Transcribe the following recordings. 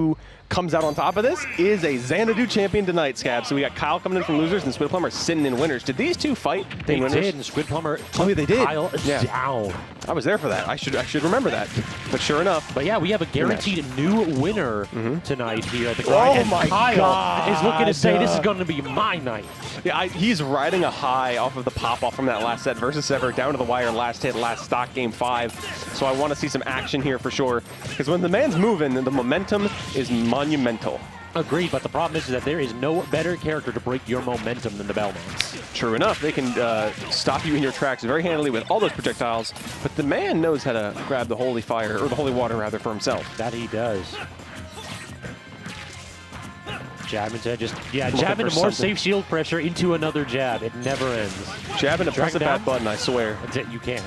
who comes out on top of this is a Xanadu champion tonight, Scab. So we got Kyle coming in from losers and Squidplumber sitting in winners. Did these two fight in winners? They did, and Squidplumber took they did. Kyle down. I was there for that. I should remember that. But sure enough. But yeah, we have a guaranteed new winner tonight here at the grind. Oh my Kyle God. Is looking to say this is going to be my night. Yeah, he's riding a high off of the pop-off from that last set versus ever, down to the wire, last hit, last stock, game 5. So I want to see some action here for sure. Because when the man's moving, the momentum is monumental. Agreed, but the problem is that there is no better character to break your momentum than the Bellmans. True enough, they can stop you in your tracks very handily with all those projectiles, but the man knows how to grab the holy fire, or the holy water rather, for himself. That he does. Jab into jab into more safe shield pressure into another jab. It never ends. Jab into press a bad button, I swear. That's it, you can't.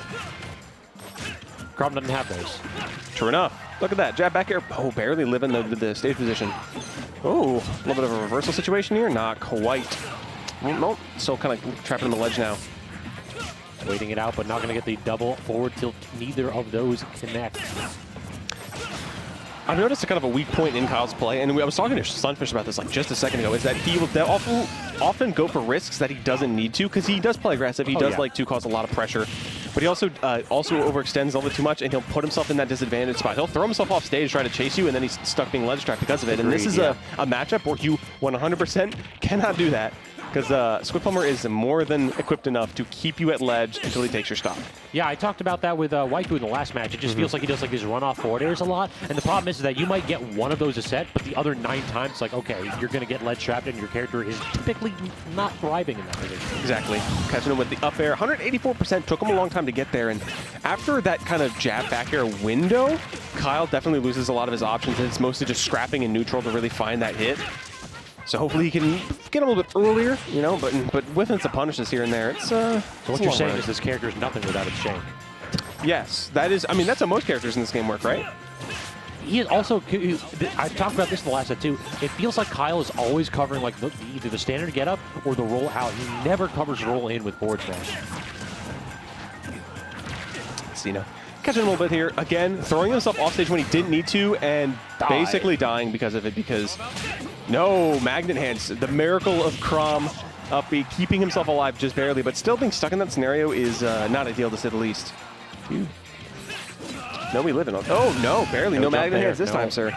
Chrom doesn't have those. True enough. Look at that. Jab back air. Oh, barely living the stage position. Oh, a little bit of a reversal situation here. Not quite. Nope. Still kind of trapping in the ledge now. Waiting it out, but not going to get the double forward tilt. Neither of those connect. I've noticed a kind of a weak point in Kyle's play, and I was talking to Sunfish about this like just a second ago, is that he will often go for risks that he doesn't need to, because he does play aggressive. He does like to cause a lot of pressure, but he also overextends a little bit too much, and he'll put himself in that disadvantaged spot. He'll throw himself off stage, try to chase you, and then he's stuck being ledge trapped because of it. And this is a matchup where you 100% cannot do that, because Squidplumber is more than equipped enough to keep you at ledge until he takes your stock. Yeah, I talked about that with Waifu in the last match. It just feels like he does like his run-off forward airs a lot, and the problem is that you might get one of those a set, but the other 9 times, it's like, okay, you're going to get ledge trapped, and your character is typically not thriving in that position. Exactly. Catching him with the up air. 184%, took him a long time to get there, and after that kind of jab back air window, Kyle definitely loses a lot of his options, and it's mostly just scrapping in neutral to really find that hit. So hopefully he can get a little bit earlier, you know, but with some punishes here and there, it's so what you're saying is this character is nothing without its shank. Yes, that is, I mean, that's how most characters in this game work, right? He is also, I talked about this in the last set too, it feels like Kyle is always covering like either the standard get up or the roll out. He never covers roll in with forward smash. Cena catching a little bit here. Again, throwing himself off stage when he didn't need to and basically dying because of it, because no magnet hands. The miracle of Chrom upbeat, keeping himself alive just barely, but still being stuck in that scenario is not ideal to say the least. Phew. No, we live in. Oh, no, barely. No magnet hands this time, sir.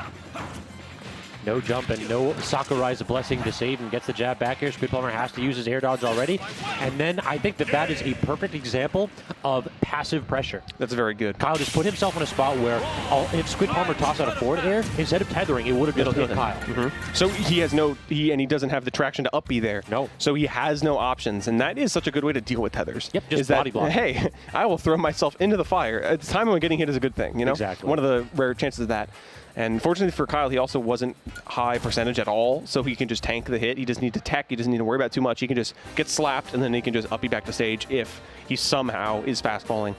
No jump and no Sakurai's blessing to save and gets the jab back here. Squidplumber has to use his air dodge already. And then I think that is a perfect example of passive pressure. That's very good. Kyle just put himself in a spot where if Squidplumber tossed out a forward air, instead of tethering, it would have just hit Kyle. So he has he doesn't have the traction to up B there. No. So he has no options. And that is such a good way to deal with tethers. Yep, just body block. Hey, I will throw myself into the fire. At the time when getting hit is a good thing, you know? Exactly. One of the rare chances of that. And fortunately for Kyle, he also wasn't high percentage at all, so he can just tank the hit. He doesn't need to tech. He doesn't need to worry about too much. He can just get slapped, and then he can just up you back to stage if he somehow is fast falling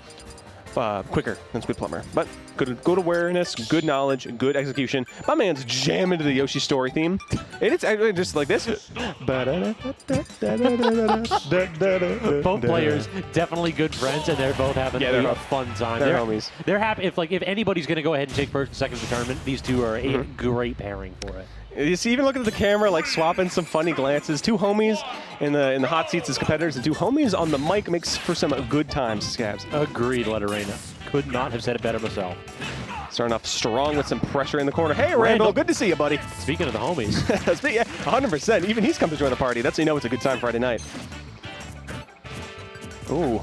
quicker than Squidplumber. But good awareness, good knowledge, good execution. My man's jamming to the Yoshi story theme. And it's just like this. Both players definitely good friends, and they're both having a fun time. They're homies. They're happy. If anybody's going to go ahead and take first and second of the tournament, these two are a great pairing for it. You see, even looking at the camera, like swapping some funny glances. 2 homies in the hot seats as competitors, and 2 homies on the mic makes for some good times, Scabs. Agreed, Letterina. Could not have said it better myself. Starting off strong with some pressure in the corner. Hey, Randall, good to see you, buddy. Speaking of the homies. 100%. Even he's come to join the party. That's how you know it's a good time Friday night. Ooh,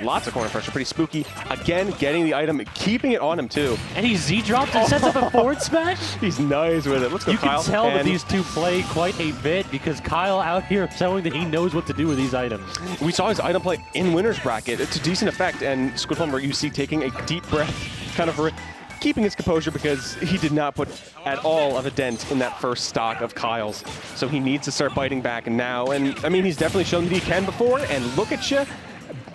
lots of corner pressure, pretty spooky. Again, getting the item, keeping it on him too. And he Z-dropped and sets up a forward smash? He's nice with it. Let's go, Kyle. You can tell that these two play quite a bit, because Kyle out here showing that he knows what to do with these items. We saw his item play in winner's bracket. It's a decent effect, and Squidplumber, you see, taking a deep breath, kind of keeping his composure, because he did not put at all of a dent in that first stock of Kyle's. So he needs to start biting back now. And I mean, he's definitely shown that he can before, and look at you.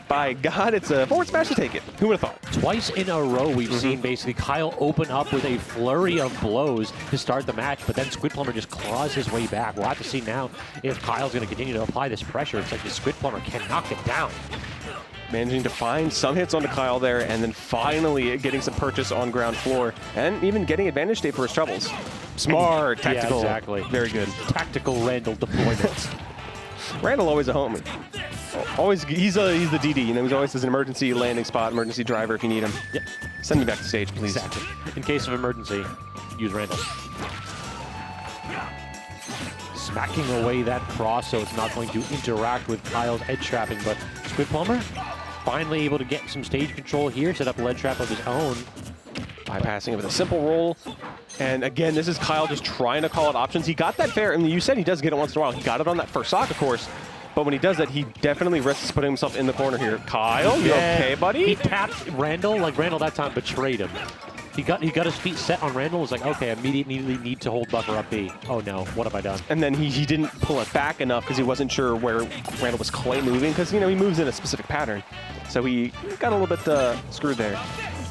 By God, it's a forward smash to take it. Who would have thought? Twice in a row, we've seen basically Kyle open up with a flurry of blows to start the match, but then Squidplumber just claws his way back. We'll have to see now if Kyle's going to continue to apply this pressure. It's like the Squidplumber can knock it down. Managing to find some hits onto Kyle there, and then finally getting some purchase on ground floor, and even getting advantage state for his troubles. Smart, tactical. Yeah, exactly. Very good. Tactical Randall deployment. Randall always a homie. Always, he's the DD. You know, he's always an emergency landing spot, emergency driver if you need him. Yep. Send me back to stage, please. Exactly. In case of emergency, use Randall. Smacking away that cross, so it's not going to interact with Kyle's edge trapping, but Squidplumber finally able to get some stage control here, set up a ledge trap of his own. Bypassing it with a simple roll. And again, this is Kyle just trying to call out options. He got that fair, and you said he does get it once in a while. He got it on that first stock, of course. But when he does that, he definitely risks putting himself in the corner here. Kyle, you okay, buddy? He tapped Randall, like Randall that time betrayed him. He got his feet set on Randall. Was like, okay, immediately need to hold buffer up B. Oh no, what have I done? And then he didn't pull it back enough because he wasn't sure where Randall was quite moving, because, you know, he moves in a specific pattern. So he got a little bit screwed there.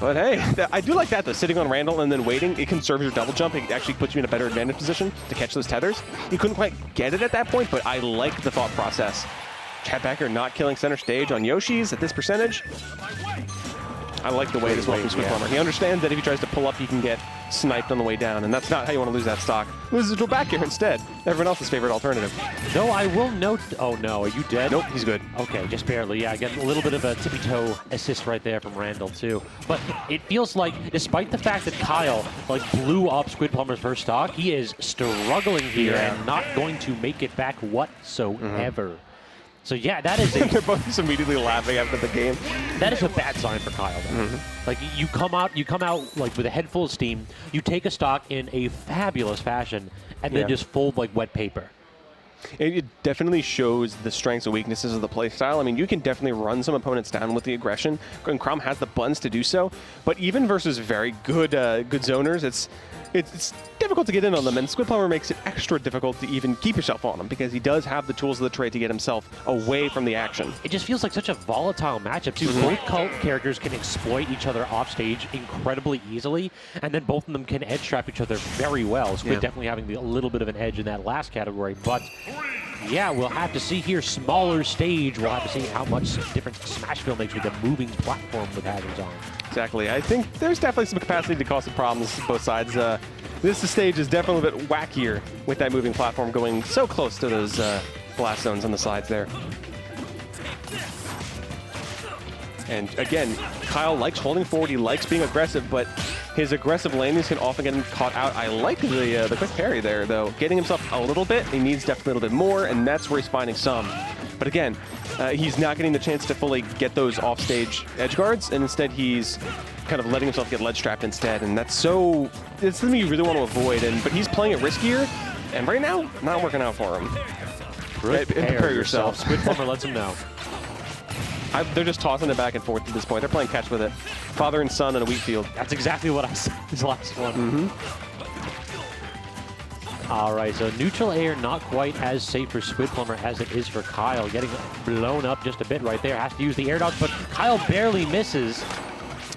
But hey, I do like that, though. Sitting on Randall and then waiting, it conserves your double jump. It actually puts you in a better advantage position to catch those tethers. You couldn't quite get it at that point, but I like the thought process. Chad Becker not killing center stage on Yoshi's at this percentage. I like the way this welcomes Squidplumber. He understands that if he tries to pull up, he can get sniped on the way down, and that's not how you want to lose that stock. Loses it to a back air instead. Everyone else's favorite alternative. No, I will note. Oh no, are you dead? Nope, he's good. Okay, just barely. Yeah, again, a little bit of a tippy toe assist right there from Randall too. But it feels like, despite the fact that Kyle like blew up Squidplumber's first stock, he is struggling here and not going to make it back whatsoever. So yeah, that is They're both just immediately laughing after the game. That is a bad sign for Kyle, though. Like you come out like with a head full of steam, you take a stock in a fabulous fashion, and then just fold like wet paper. It definitely shows the strengths and weaknesses of the playstyle. I mean, you can definitely run some opponents down with the aggression, and Chrom has the buttons to do so. But even versus very good good zoners, it's difficult to get in on them, and Squidplumber makes it extra difficult to even keep yourself on him because he does have the tools of the trade to get himself away from the action. It just feels like such a volatile matchup, too. Both cult characters can exploit each other off stage incredibly easily, and then both of them can edge trap each other very well. Squid definitely having a little bit of an edge in that last category, but yeah, we'll have to see here. Smaller stage. We'll have to see how much difference Smashville makes with the moving platform with hazards on. Exactly. I think there's definitely some capacity to cause some problems both sides. This stage is definitely a bit wackier with that moving platform going so close to those blast zones on the sides there. And again, Kyle likes holding forward. He likes being aggressive, but his aggressive landings can often get him caught out. I like the quick parry there, though. Getting himself a little bit. He needs definitely a little bit more, and that's where he's finding some. But again, he's not getting the chance to fully get those offstage edge guards, and instead he's kind of letting himself get ledge trapped instead, and that's something you really want to avoid. But he's playing it riskier, and right now, not working out for him. Prepare yourself. Squidplumber lets him know. They're just tossing it back and forth at this point. They're playing catch with it. Father and son in a wheat field. That's exactly what I said this last one. All right, so neutral air not quite as safe for Squidplumber as it is for Kyle. Getting blown up just a bit right there. Has to use the air dodge, but Kyle barely misses.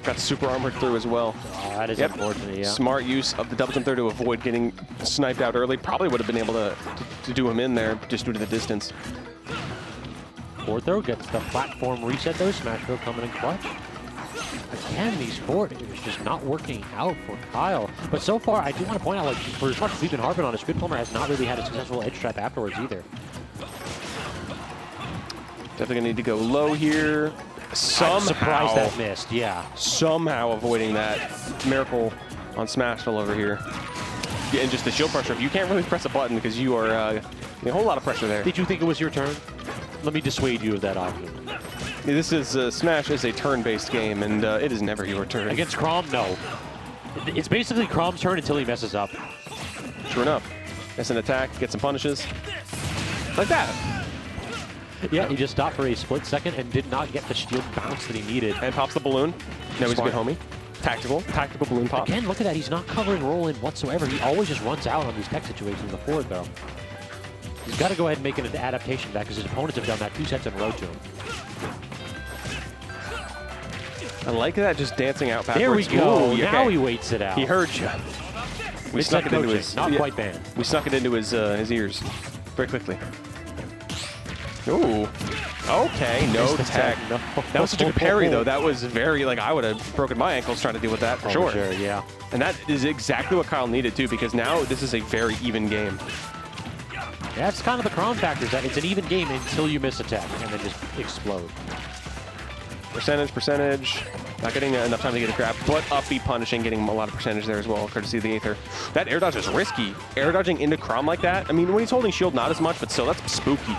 Got super armored through as well. Oh, that is unfortunate, yeah. Smart use of the double jump there to avoid getting sniped out early. Probably would have been able to do him in there just due to the distance. Forward throw gets the platform reset though. Smashville coming in clutch. Again, these forward is just not working out for Kyle. But so far, I do want to point out, like, for as much as we've been harping on it, Squidplumber has not really had a successful edge trap afterwards either. Definitely gonna need to go low here. Somehow, I'm surprised that missed, yeah. Somehow avoiding that miracle on Smashville over here. Yeah, and just the shield pressure. You can't really press a button because you are getting a whole lot of pressure there. Did you think it was your turn? Let me dissuade you of that option. This is Smash is a turn-based game, and it is never your turn. Against Chrom, no. It's basically Chrom's turn until he messes up. Sure enough. That's an attack, get some punishes. Like that. Yeah, he just stopped for a split second and did not get the shield bounce that he needed. And pops the balloon. No, he's a good homie. Tactical balloon pop. Again, look at that. He's not covering roll in whatsoever. He always just runs out on these tech situations before it, though. He's got to go ahead and make an adaptation back because his opponents have done that 2 sets in a row to him. I like that, just dancing out backwards. There we go. Ooh, now he waits it out. He heard you. We snuck it into his... Not quite banned. We snuck it into his ears very quickly. Ooh. Okay, no tech. No. That was such a good parry, though. That was very, like, I would have broken my ankles trying to deal with that, for sure. Yeah. And that is exactly what Kyle needed, too, because now this is a very even game. Yeah, it's kind of the Chrom factor, that it's an even game until you miss a tech and then just explode. Percentage. Not getting enough time to get a grab, but up B punishing, getting a lot of percentage there as well, courtesy of the Aether. That air dodge is risky. Air dodging into Chrom like that, I mean, when he's holding shield, not as much, but still, that's spooky.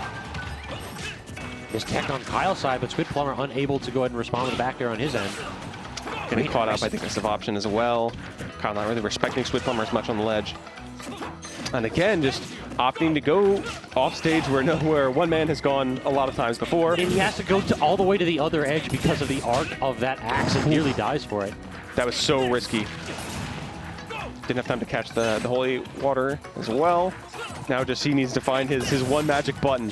There's tech on Kyle's side, but Squidplumber unable to go ahead and respond with the back air on his end. Getting caught up, I think that's an option as well. Kyle not really respecting Squidplumber as much on the ledge. And again, just opting to go off stage where one man has gone a lot of times before. And he has to go all the way to the other edge because of the arc of that axe and nearly dies for it. That was so risky. Didn't have time to catch the holy water as well. Now just he needs to find his one magic button.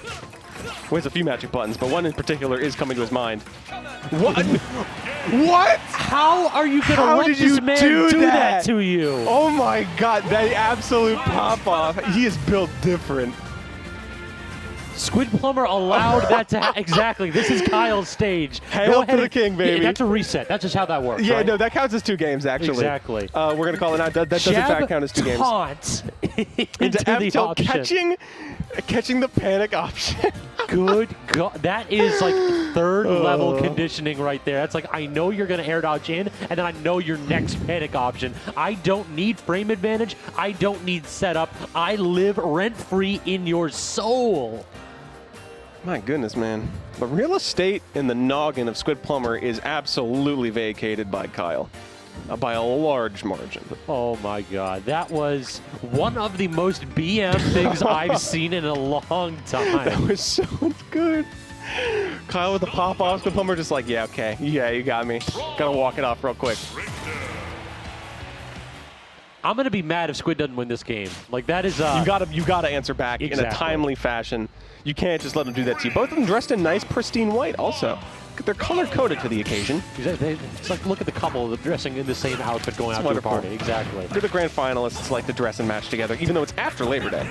Well, he has a few magic buttons, but one in particular is coming to his mind. What? What? How are you going to let this man do that to you? Oh my god, that absolute pop-off. He is built different. Squidplumber allowed that to happen. Exactly. This is Kyle's stage. Hail to the king, baby. Yeah, that's a reset. That's just how that works. Yeah, right? no, that counts as 2 games, actually. Exactly. We're going to call it out. That does in fact count as 2 games. Taunt into the F-tilt, option. catching the panic option. Good God. That is like 3rd level conditioning right there. That's like, I know you're going to air dodge in, and then I know your next panic option. I don't need frame advantage. I don't need setup. I live rent-free in your soul. My goodness, man. The real estate in the noggin of Squidplumber is absolutely vacated by Kyle. By a large margin. Oh my God. That was one of the most BM things I've seen in a long time. That was so good. Kyle with the pop-off, Squidplumber just like, yeah, okay. Yeah, you got me. Gotta walk it off real quick. I'm going to be mad if Squid doesn't win this game. Like, that is... You gotta answer back in a timely fashion. You can't just let them do that to you. Both of them dressed in nice, pristine white also. They're color-coded for the occasion. It's like, look at the couple dressing in the same outfit going out to a party. Exactly. They're the grand finalists like to dress and match together, even though it's after Labor Day.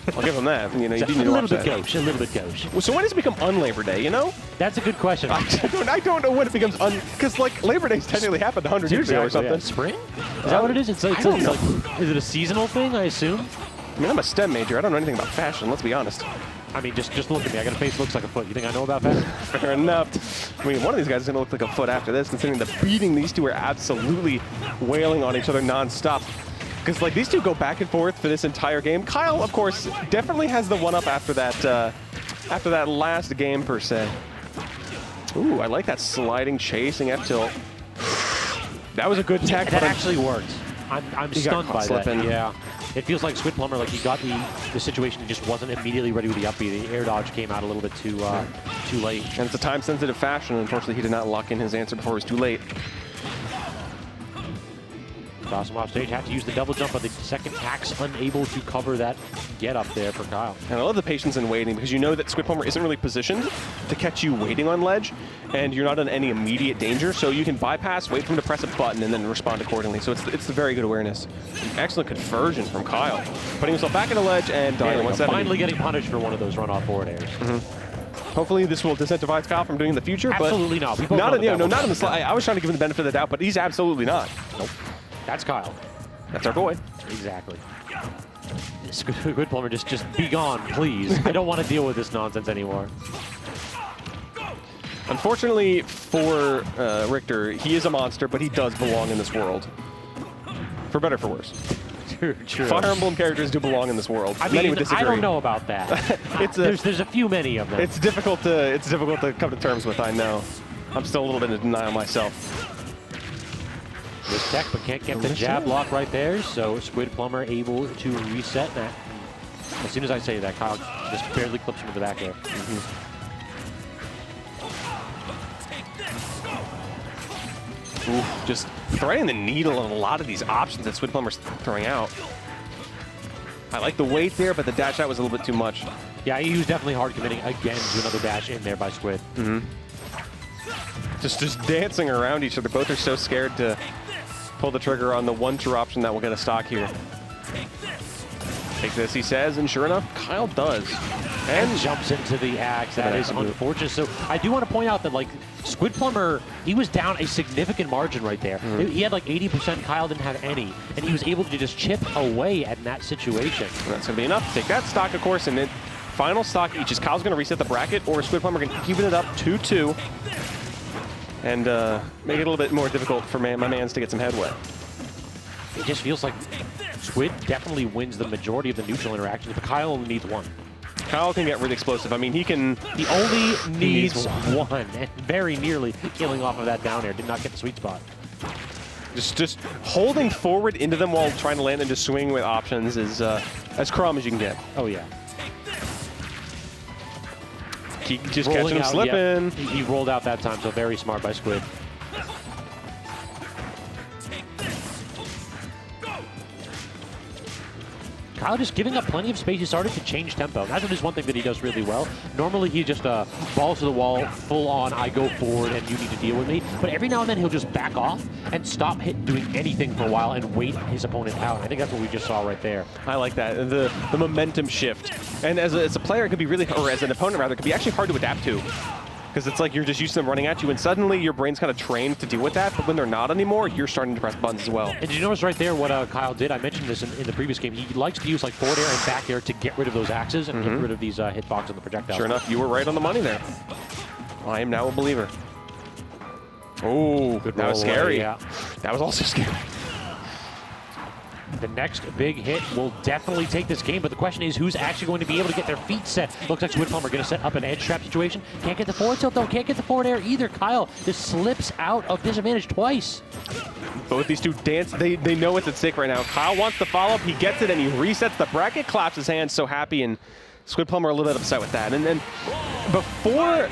I'll give them that. You know, you do need to watch that. A little bit gauche. So when does it become un-Labor Day, you know? That's a good question. I don't know when it becomes because like Labor Day's technically happened 100 years ago or something. Yeah. Spring? Is that what it is? It's like, is it a seasonal thing, I assume? I mean, I'm a STEM major. I don't know anything about fashion, let's be honest. I mean, just look at me. I got a face that looks like a foot. You think I know about fashion? Fair enough. I mean, one of these guys is going to look like a foot after this, considering the beating these two are absolutely wailing on each other nonstop. Because, like, these two go back and forth for this entire game. Kyle, of course, definitely has the one-up after that last game, per se. Ooh, I like that sliding, chasing F-tilt. That was a good tech. That actually worked. I'm stunned by that. Yeah. It feels like Squidplumber, like he got the situation and just wasn't immediately ready with the up B. The air dodge came out a little bit too late. And it's a time-sensitive fashion. Unfortunately, he did not lock in his answer before it was too late. Toss him off stage, had to use the double jump, but the second axe unable to cover that get up there for Kyle. And I love the patience in waiting because you know that Squidplumber isn't really positioned to catch you waiting on ledge, and you're not in any immediate danger, so you can bypass, wait for him to press a button, and then respond accordingly. So it's the very good awareness. Excellent conversion from Kyle. Putting himself back in the ledge and dying 170. Finally getting punished for one of those run-off forward airs. Hopefully this will disincentivize Kyle from doing in the future. Absolutely but not. Not in the slide. I was trying to give him the benefit of the doubt, but he's absolutely not. Nope. That's Kyle. That's our boy. Exactly. Squidplumber, just be gone, please. I don't want to deal with this nonsense anymore. Unfortunately for Richter, he is a monster, but he does belong in this world. For better or for worse. True. Fire Emblem characters do belong in denial. I mean, I don't know about that. There's a few many of them. It's difficult to come to terms with. I know. I'm still a little bit in denial myself. This tech, but can't get the jab block right there. So Squidplumber able to reset that. As soon as I say that, Kyle just barely clips him to the back there. Ooh, just threading the needle on a lot of these options that Squidplumber's throwing out. I like the weight there, but the dash out was a little bit too much. Yeah, he was definitely hard committing again to another dash in there by Squid. Just dancing around each other. Both are so scared to pull the trigger on the one true option that will get a stock here. Take this, he says, and sure enough, Kyle does. And jumps into the axe. That is unfortunate. So I do want to point out that, like, Squidplumber, he was down a significant margin right there. He had like 80%, Kyle didn't have any, and he was able to just chip away at that situation. And that's going to be enough to take that stock, of course, and then final stock each is Kyle's going to reset the bracket, or Squidplumber can even it up 2-2 and make it a little bit more difficult for my mans to get some headway. It just feels like Squid definitely wins the majority of the neutral interactions, but Kyle only needs one. Kyle can get really explosive. I mean, he only needs one, and very nearly killing off of that down air. Did not get the sweet spot. Just holding forward into them while trying to land and just swing with options is as Chrom as you can get. Oh, yeah. Keep just catching him slipping. Yep. He rolled out that time, so very smart by Squid. Kyle just giving up plenty of space. He started to change tempo. That's just one thing that he does really well. Normally, he just balls to the wall, full on, I go forward, and you need to deal with me. But every now and then, he'll just back off and stop doing anything for a while and wait his opponent out. I think that's what we just saw right there. I like that. The momentum shift. And as a player, it could be really, or as an opponent, rather, it could be actually hard to adapt to. Because it's like you're just used to them running at you, and suddenly your brain's kind of trained to deal with that, but when they're not anymore, you're starting to press buttons as well. And did you notice right there what Kyle did? I mentioned this in the previous game. He likes to use like forward air and back air to get rid of those axes and get rid of these hitbox on the projectile. Sure enough, you were right on the money there. I am now a believer. Oh, that was scary. Yeah. That was also scary. The next big hit will definitely take this game, but the question is who's actually going to be able to get their feet set. Looks like Squidplumber going to set up an edge trap situation. Can't get the forward tilt though, can't get the forward air either. Kyle just slips out of disadvantage twice. Both these two dance, they know what's at stake right now. Kyle wants the follow-up, he gets it, and he resets the bracket, claps his hands, so happy, and Squidplumber a little bit upset with that. And then before,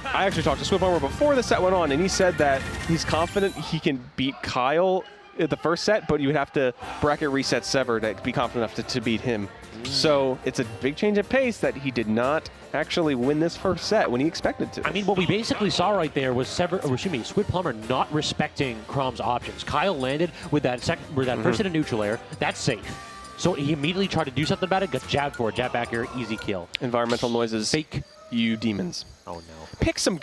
I actually talked to Squidplumber before the set went on, and he said that he's confident he can beat Kyle at the first set, but you would have to bracket reset Sever to be confident enough to beat him. So it's a big change of pace that he did not actually win this first set when he expected to. I mean, what we basically saw right there was Squidplumber not respecting Chrom's options. Kyle landed with that first hit of neutral air. That's safe. So he immediately tried to do something about it, got jabbed for it, jab back air, easy kill. Environmental noises. Fake. You demons. Oh no. Pick some.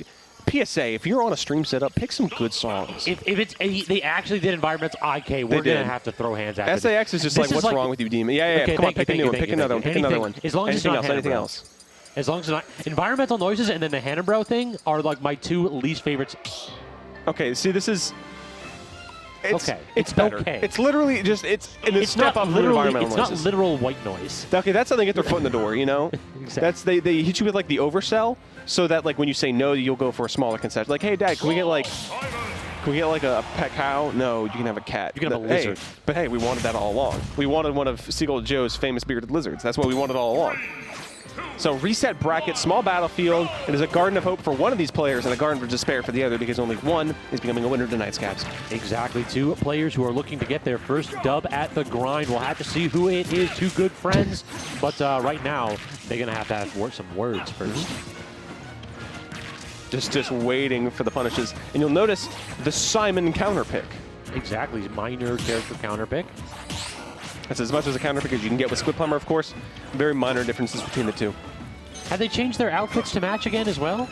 PSA, if you're on a stream setup, pick some good songs. If it's they actually did environmental IK, we're gonna have to throw hands at it. SAX is just like, what's wrong with you, demon? Yeah. Okay, Come on, pick a new one. Pick another one. Pick another one. As long as it's not anything else. As long as it's not environmental noises, and then the Hannibrow thing are like my two least favorites. Okay, see, this is. It's better. Okay. It's literally just it's not environmental noises. It's not literal white noise. Okay, that's how they get their foot in the door, you know. Exactly. That's they hit you with like the oversell, so that like when you say no, you'll go for a smaller concession. Like, hey, Dad, can we get like a pet cow? No, you can have a cat. You can have a lizard. But hey, we wanted that all along. We wanted one of Seagull Joe's famous bearded lizards. That's what we wanted all along. So reset bracket, small battlefield, and there's a Garden of Hope for one of these players and a Garden of Despair for the other, because only one is becoming a winner tonight's Caps. Exactly. Two players who are looking to get their first dub at the grind. We'll have to see who it is. Two good friends, but right now they're gonna have to have some words first. Just waiting for the punishes, and you'll notice the Simon counter pick. Exactly, minor character counter pick. That's as much as a counter pick as you can get with Squidplumber, of course. Very minor differences between the two. Have they changed their outfits to match again as well?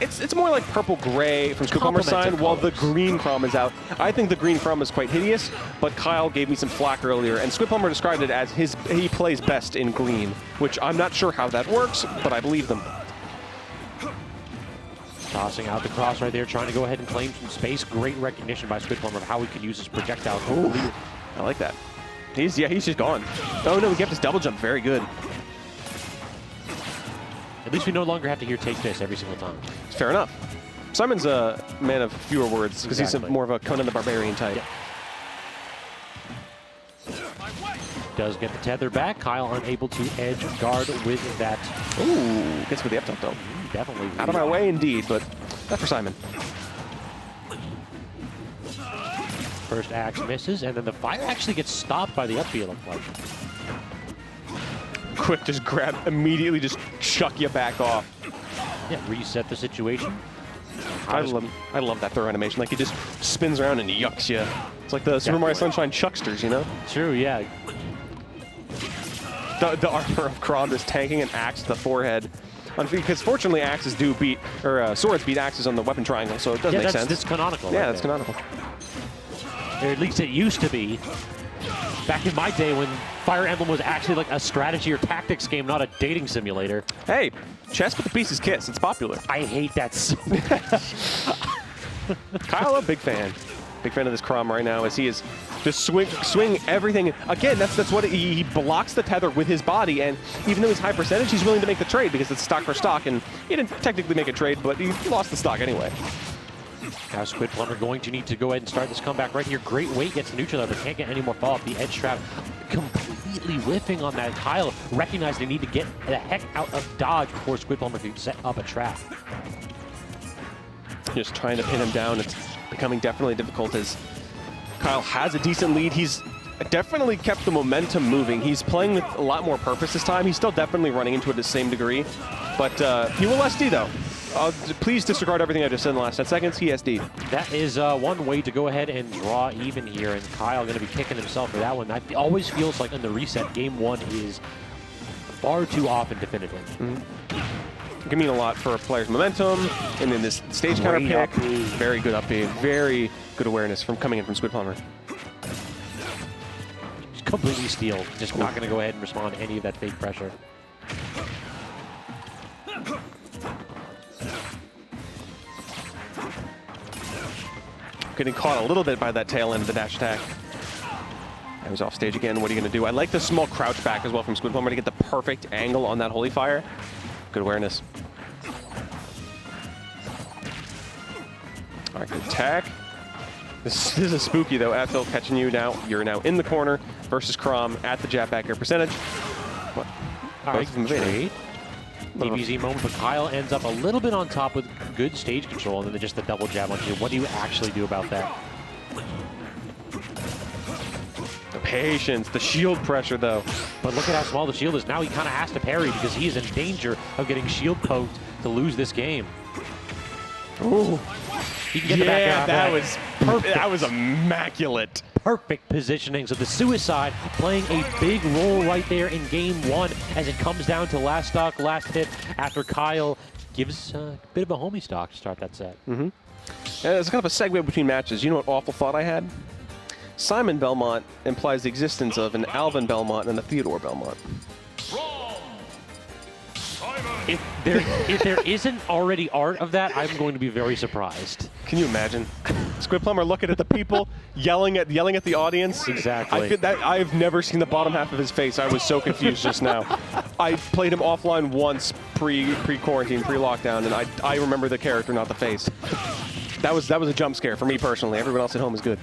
It's more like purple-gray from Squidplumber's side, while the green Chrom is out. I think the green Chrom is quite hideous, but Kyle gave me some flack earlier, and Squidplumber described it as he plays best in green, which I'm not sure how that works, but I believe them. Tossing out the cross right there, trying to go ahead and claim some space. Great recognition by Squidplumber of how he can use his projectile. Ooh, I like that. He's just gone. Oh no, he kept his double jump very good. At least we no longer have to hear take this every single time. Fair enough. Simon's a man of fewer words because he's more of a Conan the Barbarian type. Yep. Does get the tether back. Kyle unable to edge guard with that. Ooh, gets with the up tilt though. Definitely. Out of my way indeed, but not for Simon. First axe misses, and then the fire actually gets stopped by the up B, it looks like. Quick, just grab, immediately just chuck you back off. Yeah, reset the situation. I love that throw animation. Like, he just spins around and yucks you. It's like the Super Mario Sunshine chucksters, you know? True, yeah. the armor of Chrom just tanking an axe to the forehead. Because fortunately, axes do beat, or swords beat axes on the weapon triangle, so it does make sense. That's canonical. Yeah, right that's there. canonical. Or at least it used to be. Back in my day when Fire Emblem was actually like a strategy or tactics game, not a dating simulator. Hey, chess with the pieces kiss. It's popular. I hate that so Kyle, a big fan. Big fan of this Chrom right now as he is just swing everything. Again, that's what he blocks the tether with his body, and even though he's high percentage, he's willing to make the trade because it's stock for stock, and he didn't technically make a trade, but he lost the stock anyway. Now Squidplumber going to need to go ahead and start this comeback right here. Great weight gets neutral, but can't get any more follow-up. The edge trap completely whiffing on that. Kyle recognized they need to get the heck out of dodge before Squidplumber can set up a trap. Just trying to pin him down. It's becoming definitely difficult as Kyle has a decent lead. He's definitely kept the momentum moving. He's playing with a lot more purpose this time. He's still definitely running into it to the same degree, but he will SD though. Please disregard everything I just said in the last 10 seconds. He SD. That is one way to go ahead and draw even here, and Kyle going to be kicking himself for that one. That always feels like in the reset, game one is far too often definitive. It can mean a lot for a player's momentum, and then this stage counter pick. Very good up B. Very good awareness from coming in from Squidplumber. Completely steal. Just not going to go ahead and respond to any of that fake pressure. Getting caught a little bit by that tail end of the dash attack. He was off stage again. What are you going to do? I like the small crouch back as well from Squidplumber to get the perfect angle on that Holy Fire. Good awareness. All right, good attack. This is spooky though. Atfill catching you now. You're now in the corner versus Chrom at the jab back air percentage. What? All right, trade. DBZ moment, but Kyle ends up a little bit on top with good stage control, and then just the double jab on you. What do you actually do about that? The patience, the shield pressure though. But look at how small the shield is. Now he kind of has to parry because he is in danger of getting shield poked to lose this game. Ooh. He can get the back air. That was perfect. That was immaculate. Perfect positioning. So the Suicide playing a big role right there in game one as it comes down to last stock, last hit after Kyle gives a bit of a homie stock to start that set. And it's kind of a segue between matches. You know what awful thought I had? Simon Belmont implies the existence of an Alvin Belmont and a Theodore Belmont. If there isn't already art of that, I'm going to be very surprised. Can you imagine? Squidplumber looking at the people, yelling at the audience. Exactly. I feel that I've never seen the bottom half of his face. I was so confused just now. I played him offline once pre-quarantine, pre-lockdown, and I remember the character, not the face. That was a jump scare for me personally. Everyone else at home is good.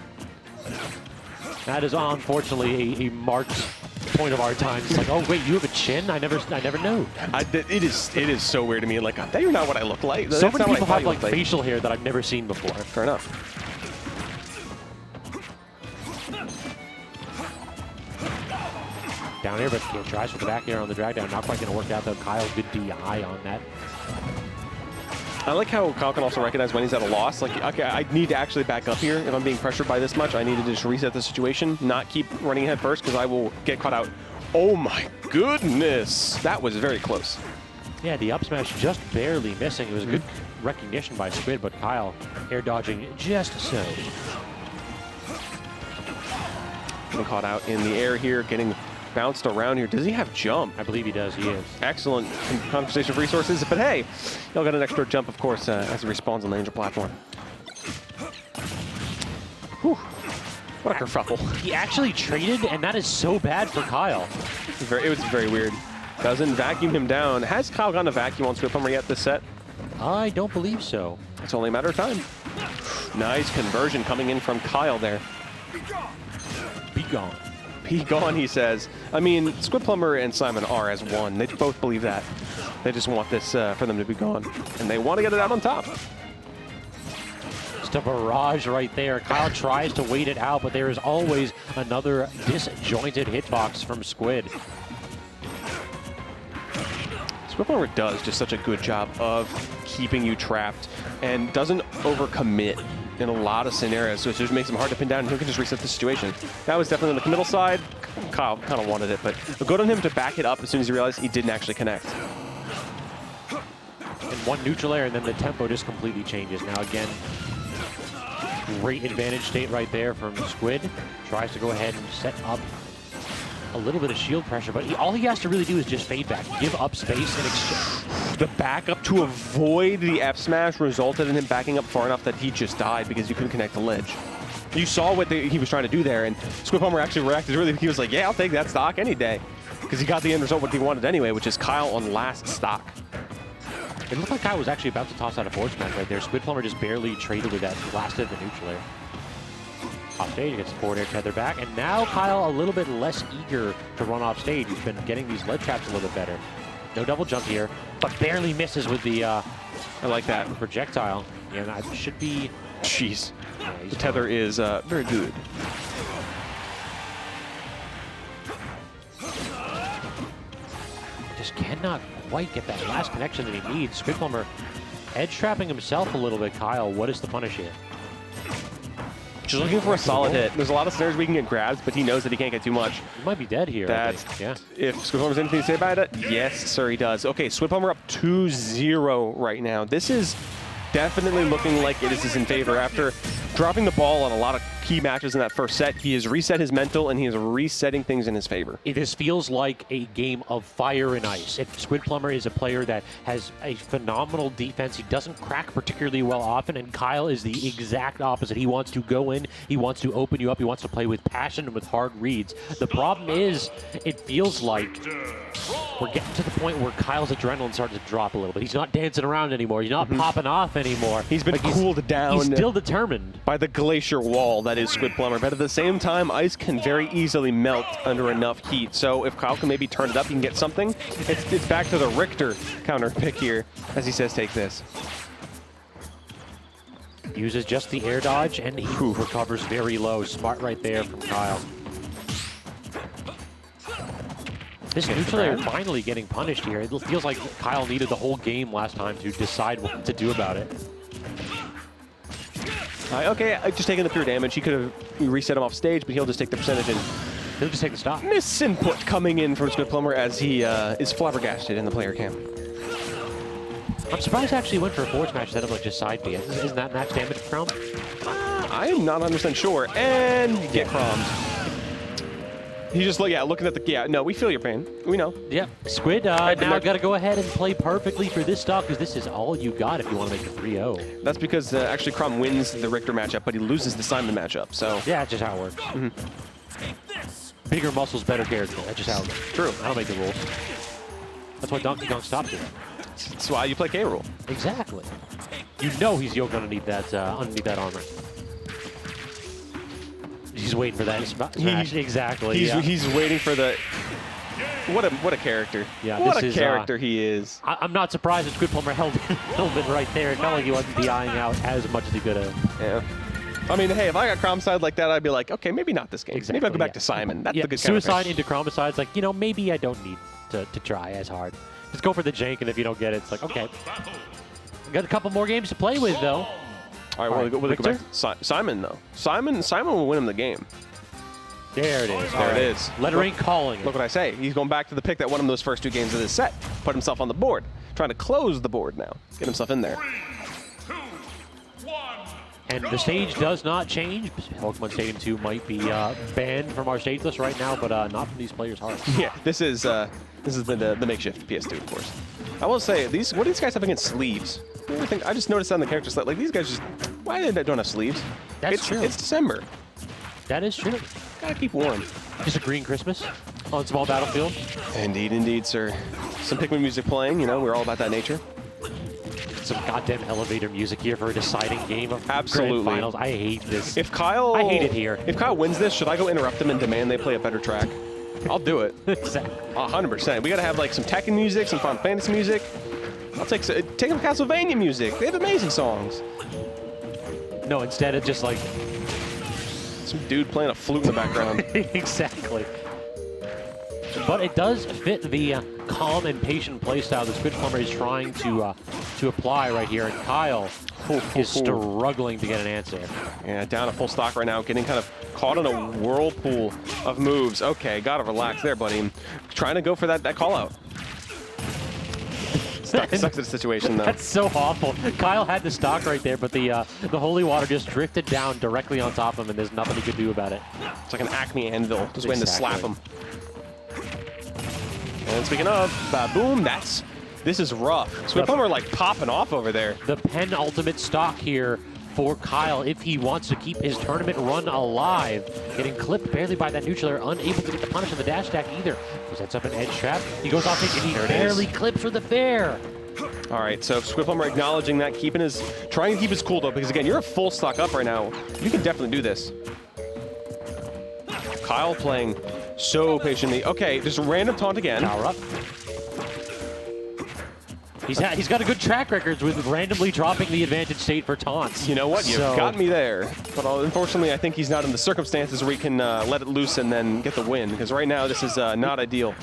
That is unfortunately a marked point of our time. It's like, oh wait, you have a chin? I never knew. It is so weird to me. Like, you're not what I look like. So many people have like facial hair that I've never seen before. Fair enough. Down here, but tries for the back air on the drag down. Not quite going to work out though. Kyle, good DI on that. I like how Kyle can also recognize when he's at a loss. Like, okay, I need to actually back up here. If I'm being pressured by this much, I need to just reset the situation, not keep running ahead first, because I will get caught out. Oh my goodness. That was very close. Yeah, the up smash just barely missing. It was a good recognition by Squid, but Kyle air dodging just so. Getting caught out in the air here, getting bounced around here. Does he have jump? I believe he does. He is. Excellent conversation of resources, but hey, he'll get an extra jump, of course, as he respawns on the Angel platform. Whew. What a kerfuffle. He actually traded, and that is so bad for Kyle. It was very weird. Doesn't vacuum him down. Has Kyle gotten a vacuum on Squidplumber yet this set? I don't believe so. It's only a matter of time. Nice conversion coming in from Kyle there. Be gone. Be gone, he says. I mean, Squidplumber and Simon are as one. They both believe that. They just want this for them to be gone. And they want to get it out on top. Just a barrage right there. Kyle tries to wait it out, but there is always another disjointed hitbox from Squid. Squidplumber does just such a good job of keeping you trapped and doesn't overcommit. in a lot of scenarios, so it just makes him hard to pin down, and he can just reset the situation. That was definitely on the middle side. Kyle kind of wanted it, but good on him to back it up as soon as he realized he didn't actually connect. And one neutral air, and then the tempo just completely changes. Now again, great advantage state right there from Squid. Tries to go ahead and set up a little bit of shield pressure, but all he has to really do is just fade back, give up space, and exchange. The backup to avoid the F smash resulted in him backing up far enough that he just died because he couldn't connect the ledge. You saw what he was trying to do there, and Squidplumber actually reacted really. He was like, "Yeah, I'll take that stock any day," because he got the end result what he wanted anyway, which is Kyle on last stock. It looked like Kyle was actually about to toss out a forward smash right there. Squidplumber just barely traded with that last of the neutral air. Off stage, gets the forward air tether back, and now Kyle a little bit less eager to run off stage. He's been getting these ledge traps a little bit better. No double jump here, but barely misses with the I like that projectile. Yeah, that should be. Jeez, Yeah, the tether is very good. Just cannot quite get that last connection that he needs. Squidplumber edge trapping himself a little bit. Kyle, what is the punish here? Just looking for a solid hit. There's a lot of snares we can get grabs, but he knows that he can't get too much. He might be dead here. That's, yeah. If Squidplumber has anything to say about it, yes, sir, he does. Okay, Squidplumber up 2-0 right now. This is definitely looking like it is in favor. After dropping the ball on a lot of key matches in that first set, he has reset his mental, and he is resetting things in his favor. This feels like a game of fire and ice. If Squidplumber is a player that has a phenomenal defense, he doesn't crack particularly well often, and Kyle is the exact opposite. He wants to go in, he wants to open you up, he wants to play with passion and with hard reads. The problem is, it feels like we're getting to the point where Kyle's adrenaline starts to drop a little bit. He's not dancing around anymore. He's not popping off anymore. He's been cooled down. He's still determined. By the glacier wall that is Squidplumber. But at the same time, ice can very easily melt under enough heat. So if Kyle can maybe turn it up, he can get something. It's back to the Richter counter pick here, as he says, take this. Uses just the air dodge, and he recovers very low. Smart right there from Kyle. This neutral air finally getting punished here. It feels like Kyle needed the whole game last time to decide what to do about it. Okay, just taking the pure damage. He could have reset him off stage, but he'll just take the percentage and he'll just take the stop. Misinput coming in from Squidplumber as he is flabbergasted in the player camp. I'm surprised he actually went for a forward smash instead of like just side B. Isn't that max damage for Chrom? I am not 100% sure. And get Chromed. He just looking at the no, we feel your pain. We know. Yep. Squid now got to go ahead and play perfectly for this stock because this is all you got if you want to make the 3-0. That's because actually Chrom wins the Richter matchup, but he loses the Simon matchup. So yeah, that's just how it works. Bigger muscles, better character. That's just how it works. True. I don't make the rules. That's why Donkey Kong stopped it. That's why you play K rule. Exactly. You know he's yoked underneath that armor. He's waiting for that smash. Exactly. He's waiting for the. What a character. Yeah, what a character he is. I'm not surprised that Squidplumber held a little bit right there. It felt like he wasn't DIing out as much as he could have. Yeah. I mean, hey, if I got Chromicide like that, I'd be like, okay, maybe not this game. Exactly, maybe I'll go back to Simon. That's the good Suicide into Chromicide's like, maybe I don't need to try as hard. Just go for the jank, and if you don't get it, it's like, okay. We've got a couple more games to play with, though. All right, we'll go back to Simon, though. Simon will win him the game. There it is. There it is. Lettering calling. Look what I say. He's going back to the pick that won him those first 2 games of this set. Put himself on the board. Trying to close the board now. Get himself in there. 3, 2, 1. And the stage does not change. Pokemon Stadium 2 might be banned from our stage list right now, but not from these players' hearts. Yeah, this is the makeshift PS2, of course. I will say, what do these guys have against sleeves? I just noticed on the character select, like these guys just, why they don't have sleeves? That's true. It's December. That is true. Gotta keep warm. Just a green Christmas on Small Battlefield. Indeed, sir. Some Pikmin music playing, we're all about that nature. Some goddamn elevator music here for a deciding game of Absolutely. Grand Finals. I hate this. I hate it here. If Kyle wins this, should I go interrupt him and demand they play a better track? I'll do it. Exactly. 100%. We gotta have like some Tekken music, some Final Fantasy music. I'll take some Castlevania music. They have amazing songs. No, instead of just like some dude playing a flute in the background. Exactly. But it does fit the calm and patient playstyle that Squidplumber is trying to apply right here. And Kyle is struggling to get an answer. Yeah, down a full stock right now, getting kind of caught in a whirlpool of moves. Okay, gotta relax there, buddy. Trying to go for that call out. Stuck in the situation, though. That's so awful. Kyle had the stock right there, but the holy water just drifted down directly on top of him, and there's nothing he could do about it. It's like an Acme anvil, just waiting to slap him. And speaking of, boom, this is rough. Squidplumber like popping off over there. The penultimate stock here for Kyle if he wants to keep his tournament run alive. Getting clipped barely by that neutral air, unable to get the punish on the dash attack either. He sets up an edge trap. He goes off and he barely clips for the fair. All right, so Squidplumber acknowledging that, trying to keep his cool though, because again, you're a full stock up right now. You can definitely do this. Kyle playing so patiently. Okay, just a random taunt again. Power up. He's got a good track record with randomly dropping the advantage state for taunts. You know what? You've got me there. But unfortunately, I think he's not in the circumstances where he can let it loose and then get the win. Because right now, this is not ideal.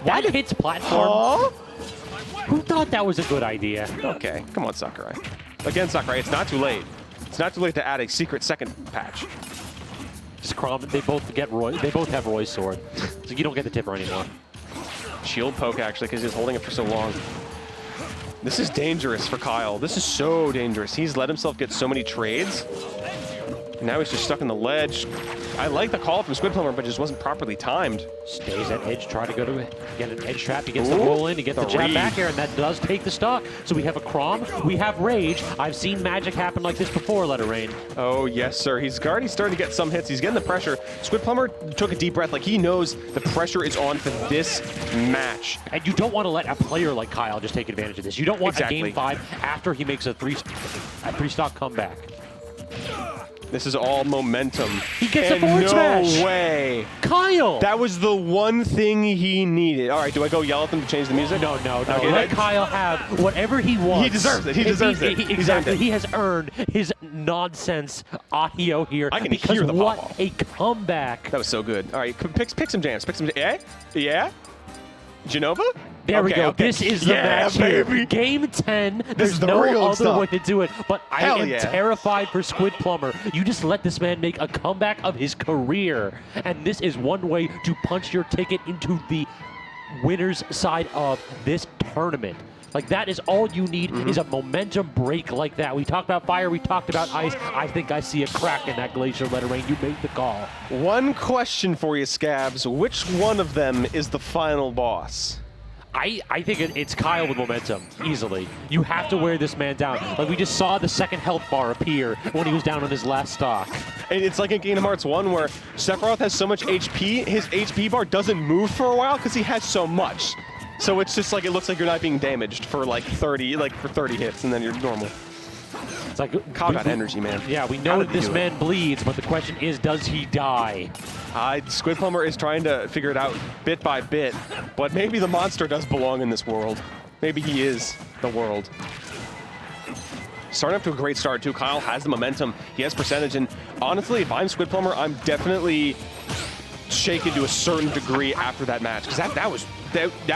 That hits platform. Huh? Who thought that was a good idea? Okay, come on, Sakurai. Again, Sakurai, it's not too late. It's not too late to add a secret second patch. Just Chrom, they both have Roy's sword. So you don't get the tipper anymore. Shield poke, actually, because he's holding it for so long. This is dangerous for Kyle. This is so dangerous. He's let himself get so many trades. Now he's just stuck in the ledge. I like the call from Squidplumber, but it just wasn't properly timed. Stays at edge, try to go to get an edge trap. He gets the roll in, he gets the jab back air, and that does take the stock. So we have a Chrom, we have Rage. I've seen magic happen like this before, Let It Rain. Oh, yes, sir. He's already starting to get some hits. He's getting the pressure. Squidplumber took a deep breath. Like, he knows the pressure is on for this match. And you don't want to let a player like Kyle just take advantage of this. You don't want a game 5 after he makes a three-stock comeback. This is all momentum. He gets a forward smash. No way. Kyle. That was the one thing he needed. All right, do I go yell at them to change the music? No. Okay, let Kyle have whatever he wants. He deserves it. He deserves it. Exactly. He has earned his nonsense audio here. I can because hear the what pop-off. a comeback. That was so good. All right, pick some jams. Pick some. Yeah? Genova? There we go. Okay. This is the match baby. here. Game 10. This There's is the no real other stuff. way to do it. But I am yeah. terrified for Squidplumber. You just let this man make a comeback of his career. And this is one way to punch your ticket into the winner's side of this tournament. Like, that is all you need is a momentum break like that. We talked about fire, we talked about ice. I think I see a crack in that Glacier Let It Rain. You made the call. One question for you, Scabs. Which one of them is the final boss? I think it's Kyle with momentum, easily. You have to wear this man down. Like, we just saw the second health bar appear when he was down on his last stock. And it's like in Kingdom Hearts 1 where Sephiroth has so much HP, his HP bar doesn't move for a while because he has so much. So it's just like, it looks like you're not being damaged for like 30 hits, and then you're normal. It's like Kyle got energy, man. Yeah, we know that this man bleeds, but the question is, does he die? Squidplumber is trying to figure it out bit by bit, but maybe the monster does belong in this world. Maybe he is the world. Starting up to a great start, too. Kyle has the momentum. He has percentage, and honestly, if I'm Squidplumber, I'm definitely shaken to a certain degree after that match, because that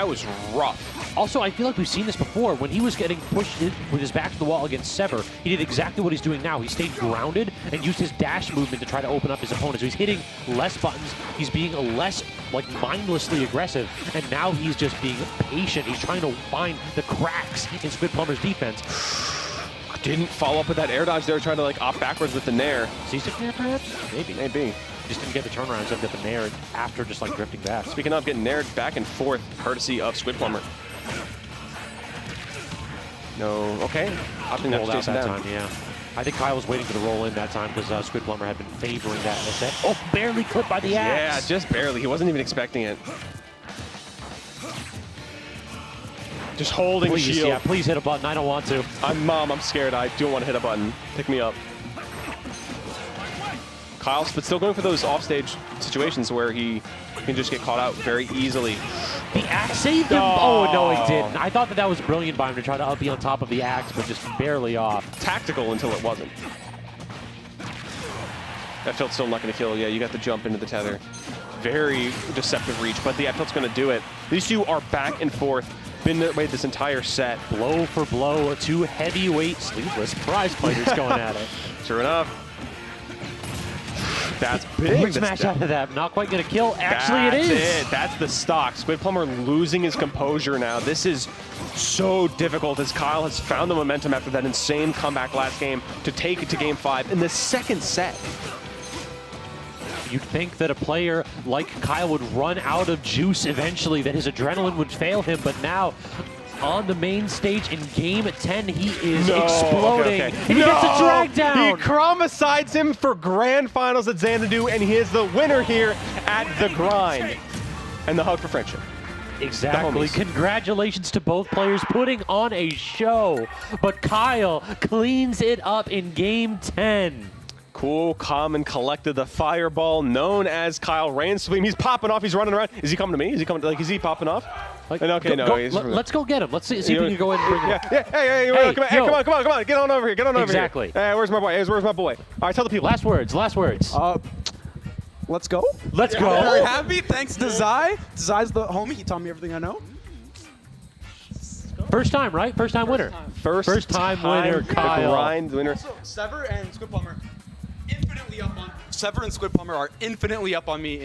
was rough. Also, I feel like we've seen this before. When he was getting pushed with his back to the wall against Sever, he did exactly what he's doing now. He stayed grounded and used his dash movement to try to open up his opponent. So he's hitting less buttons. He's being less, like, mindlessly aggressive. And now he's just being patient. He's trying to find the cracks in Squidplumber's defense. Didn't follow up with that air dodge there, trying to, like, opt backwards with the nair. Seasick nair, perhaps? Maybe. Just didn't get the turnaround, so got the nair after just, like, drifting back. Speaking of getting naired back and forth, courtesy of Squidplumber. No, okay. Opting not to chase him that down. time, yeah. I think Kyle was waiting for the roll in that time because Squidplumber had been favoring that in the set. Oh, barely clipped by the axe. Yeah, just barely. He wasn't even expecting it. Just holding please, shield. Yeah, please hit a button. I don't want to. Mom, I'm scared. I don't want to hit a button. Pick me up. Kyle's but still going for those offstage situations where he can just get caught out very easily. The axe saved him? Oh, no, it didn't. I thought that was brilliant by him to try to be on top of the axe, but just barely off. Tactical until it wasn't. That tilt's still not going to kill. Yeah, you got the jump into the tether. Very deceptive reach, but the tilt's going to do it. These two are back and forth. been that way this entire set. Blow for blow, two heavyweight sleeveless prize fighters going at it. Sure enough. That's big. Big smash out of that. Not quite going to kill. Actually, it is. That's it. That's the stock. Squidplumber losing his composure now. This is so difficult as Kyle has found the momentum after that insane comeback last game to take it to game 5 in the second set. You'd think that a player like Kyle would run out of juice eventually, that his adrenaline would fail him, but now on the main stage in game 10, he is exploding. Okay. He gets a drag down. He Chromicides him for grand finals at Xanadu, and he is the winner here at the grind. And the hug for friendship. Exactly. Congratulations to both players putting on a show. But Kyle cleans it up in game 10. Cool, calm, and collected. The fireball known as Kyle Ransweem. He's popping off. He's running around. Is he coming to me? Is he coming? Is he popping off? Like, okay, let's go get him. Let's see if we can go ahead and bring him up. Hey, come on. Get on over here. Get on over here. Exactly. Hey, where's my boy? Where's my boy? All right, tell the people. Last words. Let's go. Let's go. Very happy. Thanks to Zai. Zai's the homie. He taught me everything I know. First time, right? First time winner. First time winner, Kyle. Grind winner. Also, Sever and Squidplumber are infinitely up on me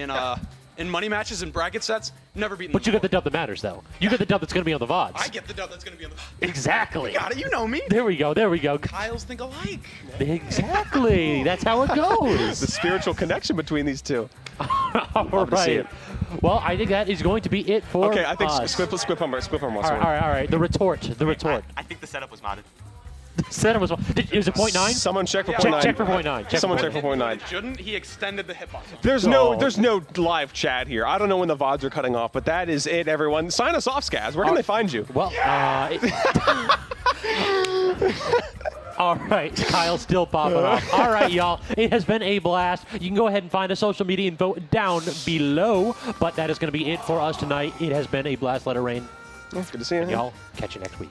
in money matches and bracket sets. Never beaten them. But you get the dub that matters, though. You get the dub that's going to be on the VODs. I get the dub that's going to be on the Exactly. You got it. You know me. There we go. Kyles think alike. Exactly. That's how it goes. The spiritual connection between these two. All to see right. it. Well, I think that is going to be it for Okay, I think us. Squidplumber wants to All win. right. The retort. I think the setup was modded. Setup was is it 0.9? Someone check for 0.9. Check for 0.9. Someone check for 0.9. Shouldn't he extended the hitbox? There's no live chat here. I don't know when the VODs are cutting off, but that is it, everyone. Sign us off, Scaz. Where can they find you? Well, all right, Kyle's still popping off. All right, y'all, it has been a blast. You can go ahead and find us social media info down below, but that is going to be it for us tonight. It has been a blast. Let it rain. It's good to see you. Y'all, catch you next week.